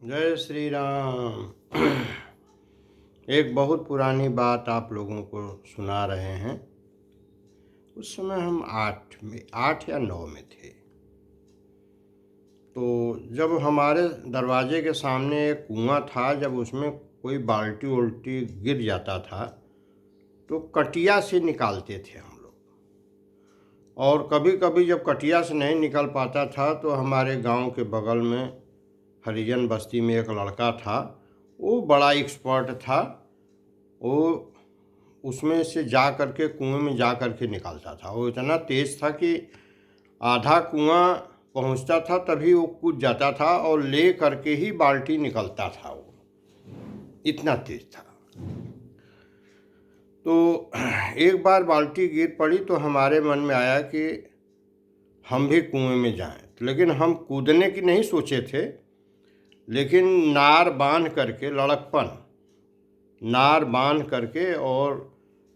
जय श्री राम। एक बहुत पुरानी बात आप लोगों को सुना रहे हैं। उस समय हम आठ या नौ में थे। तो जब हमारे दरवाजे के सामने एक कुआं था, जब उसमें कोई बाल्टी उल्टी गिर जाता था तो कटिया से निकालते थे हम लोग। और कभी कभी जब कटिया से नहीं निकल पाता था तो हमारे गांव के बगल में हरिजन बस्ती में एक लड़का था, वो बड़ा एक्सपर्ट था। वो उसमें से जा कर के कुएं में जा कर के निकालता था। वो इतना तेज़ था कि आधा कुआं पहुंचता था तभी वो कूद जाता था और ले करके ही बाल्टी निकलता था। वो इतना तेज था। तो एक बार बाल्टी गिर पड़ी तो हमारे मन में आया कि हम भी कुएं में जाएं। लेकिन हम कूदने की नहीं सोचे थे, लेकिन नार बांध करके, लड़कपन नार बांध करके और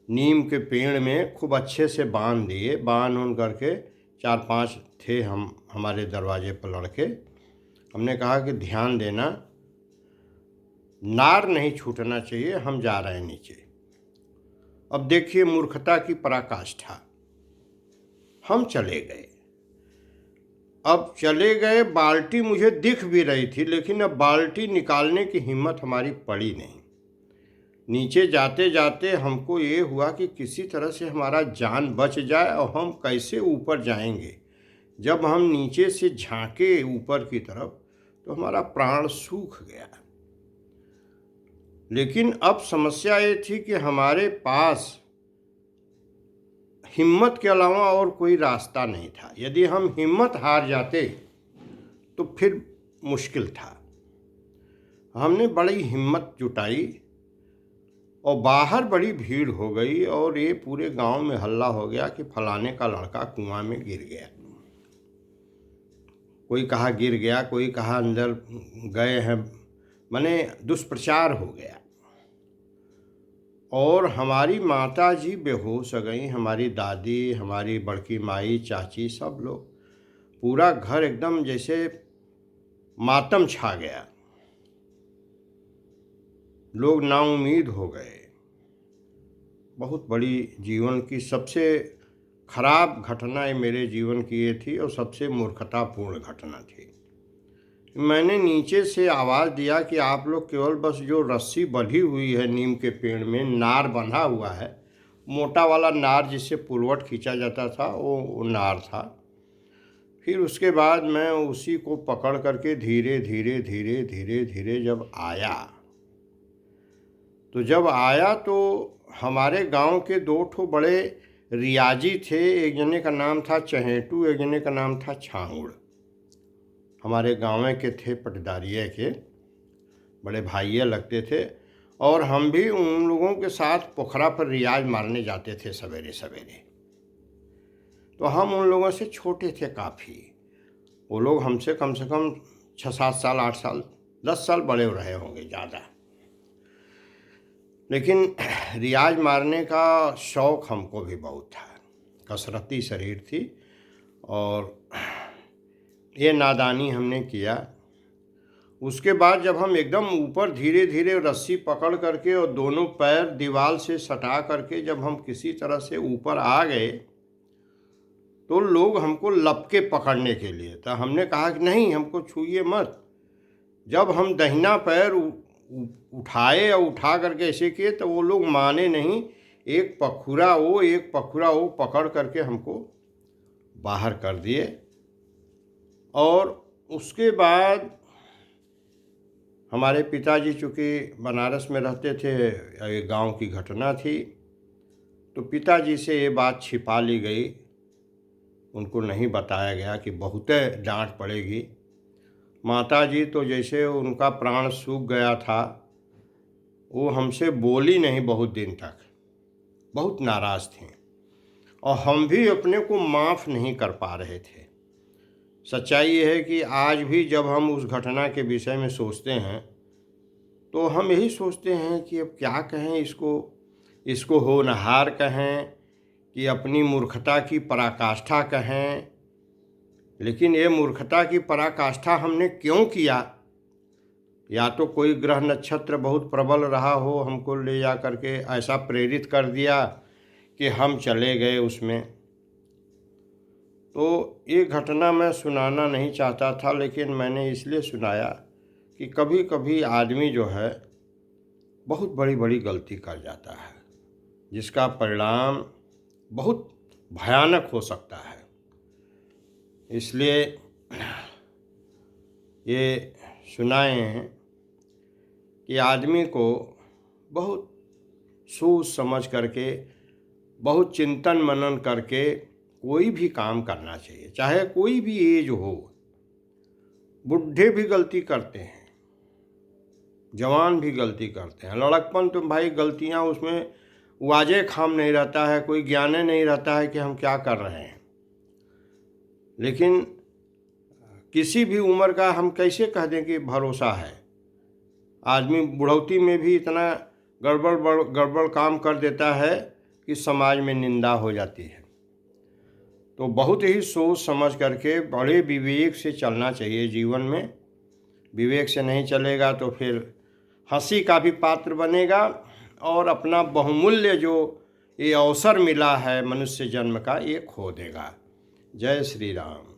नीम के पेड़ में खूब अच्छे से बांध दिए। बांध करके 4-5 थे हम, हमारे दरवाजे पर लड़के। हमने कहा कि ध्यान देना, नार नहीं छूटना चाहिए, हम जा रहे हैं नीचे। अब देखिए मूर्खता की पराकाष्ठा। हम चले गए। अब चले गए, बाल्टी मुझे दिख भी रही थी, लेकिन अब बाल्टी निकालने की हिम्मत हमारी पड़ी नहीं। नीचे जाते जाते हमको ये हुआ कि किसी तरह से हमारा जान बच जाए और हम कैसे ऊपर जाएंगे। जब हम नीचे से झांके ऊपर की तरफ तो हमारा प्राण सूख गया। लेकिन अब समस्या ये थी कि हमारे पास हिम्मत के अलावा और कोई रास्ता नहीं था। यदि हम हिम्मत हार जाते तो फिर मुश्किल था। हमने बड़ी हिम्मत जुटाई और बाहर बड़ी भीड़ हो गई और ये पूरे गांव में हल्ला हो गया कि फलाने का लड़का कुआं में गिर गया। कोई कहा गिर गया, कोई कहा अंदर गए हैं, माने दुष्प्रचार हो गया। और हमारी माता जी बेहोश हो गई, हमारी दादी, हमारी बड़की माई, चाची, सब लोग। पूरा घर एकदम जैसे मातम छा गया। लोग नाउम्मीद हो गए। बहुत बड़ी जीवन की सबसे खराब घटना ये मेरे जीवन की ये थी और सबसे मूर्खतापूर्ण घटना थी। मैंने नीचे से आवाज़ दिया कि आप लोग केवल बस जो रस्सी बंधी हुई है नीम के पेड़ में, नार बंधा हुआ है, मोटा वाला नार जिससे पुलवट खींचा जाता था, वो नार था। फिर उसके बाद मैं उसी को पकड़ करके धीरे धीरे धीरे धीरे धीरे जब आया तो हमारे गांव के 2 बड़े रियाजी थे। एक जने का नाम था चहेटू, एक जने का नाम था छांगुड़। हमारे गांव के थे, पटदारिये के बड़े भाइये लगते थे। और हम भी उन लोगों के साथ पोखरा पर रियाज मारने जाते थे सवेरे सवेरे। तो हम उन लोगों से छोटे थे काफ़ी। वो लोग हमसे कम से कम 6-7 साल, 8 साल, 10 साल बड़े हो रहे होंगे ज़्यादा। लेकिन रियाज मारने का शौक़ हमको भी बहुत था। कसरती शरीर थी और ये नादानी हमने किया। उसके बाद जब हम एकदम ऊपर धीरे धीरे रस्सी पकड़ करके और दोनों पैर दीवार से सटा करके जब हम किसी तरह से ऊपर आ गए तो लोग हमको लपके पकड़ने के लिए, तो हमने कहा कि नहीं, हमको छूइए मत। जब हम दाहिना पैर उठाए और उठा करके ऐसे किए तो वो लोग माने नहीं। एक पखुरा वो पकड़ करके हमको बाहर कर दिए। और उसके बाद हमारे पिताजी चूँकि बनारस में रहते थे, ये गांव की घटना थी, तो पिताजी से ये बात छिपा ली गई। उनको नहीं बताया गया कि बहुत डांट पड़ेगी। माताजी तो जैसे उनका प्राण सूख गया था, वो हमसे बोली नहीं बहुत दिन तक, बहुत नाराज़ थी। और हम भी अपने को माफ़ नहीं कर पा रहे थे। सच्चाई ये है कि आज भी जब हम उस घटना के विषय में सोचते हैं तो हम यही सोचते हैं कि अब क्या कहें इसको होनहार कहें कि अपनी मूर्खता की पराकाष्ठा कहें। लेकिन ये मूर्खता की पराकाष्ठा हमने क्यों किया, या तो कोई ग्रह नक्षत्र बहुत प्रबल रहा हो, हमको ले जा करके ऐसा प्रेरित कर दिया कि हम चले गए उसमें। तो ये घटना मैं सुनाना नहीं चाहता था, लेकिन मैंने इसलिए सुनाया कि कभी कभी आदमी जो है बहुत बड़ी बड़ी गलती कर जाता है, जिसका परिणाम बहुत भयानक हो सकता है। इसलिए ये सुनाए हैं कि आदमी को बहुत सोच समझ करके, बहुत चिंतन मनन करके कोई भी काम करना चाहिए, चाहे कोई भी एज हो। बुढ़े भी गलती करते हैं, जवान भी गलती करते हैं। लड़कपन तो भाई गलतियां, उसमें वाजे खाम नहीं रहता है, कोई ज्ञान नहीं रहता है कि हम क्या कर रहे हैं। लेकिन किसी भी उम्र का हम कैसे कह दें कि भरोसा है। आदमी बुढ़ौती में भी इतना गड़बड़ काम कर देता है कि समाज में निंदा हो जाती है। तो बहुत ही सोच समझ करके बड़े विवेक से चलना चाहिए जीवन में। विवेक से नहीं चलेगा तो फिर हंसी का भी पात्र बनेगा और अपना बहुमूल्य जो ये अवसर मिला है मनुष्य जन्म का, ये खो देगा। जय श्री राम।